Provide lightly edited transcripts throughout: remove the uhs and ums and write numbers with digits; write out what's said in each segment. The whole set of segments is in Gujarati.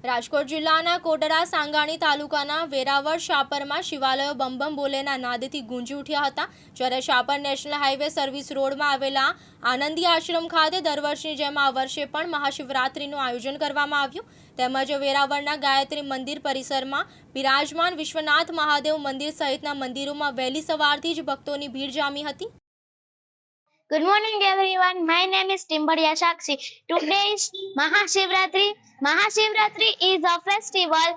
રાજકોટ જિલ્લાના કોટડા સાંગાણી તાલુકાના વેરાવળ શાપરમાં શિવાલયો બમ બમ બોલેના નાદથી ગુંજી ઉઠ્યા હતા। જ્યારે શાપર નેશનલ હાઈવે સર્વિસ રોડમાં આવેલા આનંદી આશ્રમ ખાતે દર વર્ષની જેમ આ વર્ષે પણ મહાશિવરાત્રિનું આયોજન કરવામાં આવ્યું। તેમજ વેરાવળના ગાયત્રી મંદિર પરિસરમાં બિરાજમાન વિશ્વનાથ મહાદેવ મંદિર સહિતના મંદિરોમાં વહેલી સવારથી જ ભક્તોની ભીડ જામી હતી। Good morning everyone. My name is Timbadia Shakshi. Today is Mahashivratri. Mahashivratri is a festival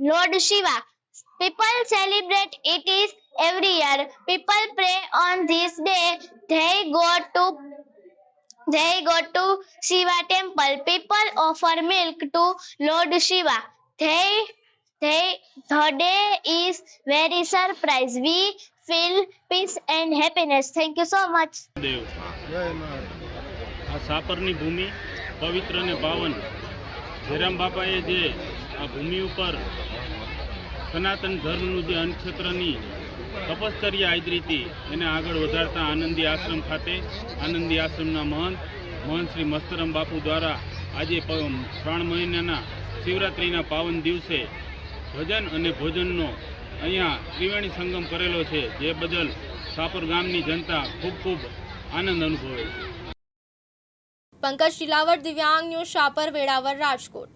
Lord Shiva. People celebrate it is every year. People pray on this day. They go to Shiva temple. People offer milk to Lord Shiva. The day is very surprise. We feel peace and happiness. Thank you so much. આ સાપરની ભૂમિ પવિત્ર અને પાવન જયરામ બાપાએ જે આ ભૂમિ ઉપર સનાતન ધર્મનું જે અન્નક્ષેત્રની તપશ્ચર્યા આદરી હતી એને આગળ વધારતા આનંદી આશ્રમ ખાતે આનંદી આશ્રમના મહંત શ્રી મસ્તરામ બાપુ દ્વારા આજે શ્રાવણ મહિનાના શિવરાત્રિના પાવન દિવસે ભજન અને ભોજનનો અહીંયા ત્રિવેણી સંગમ કરેલો છે, જે બદલ સાપર ગામની જનતા ખૂબ આનંદ અનુભવે છે। પંકજ ટીલાવટ, દિવ્યાંગ ન્યૂઝ, શાપર, વેરાવળ, રાજકોટ।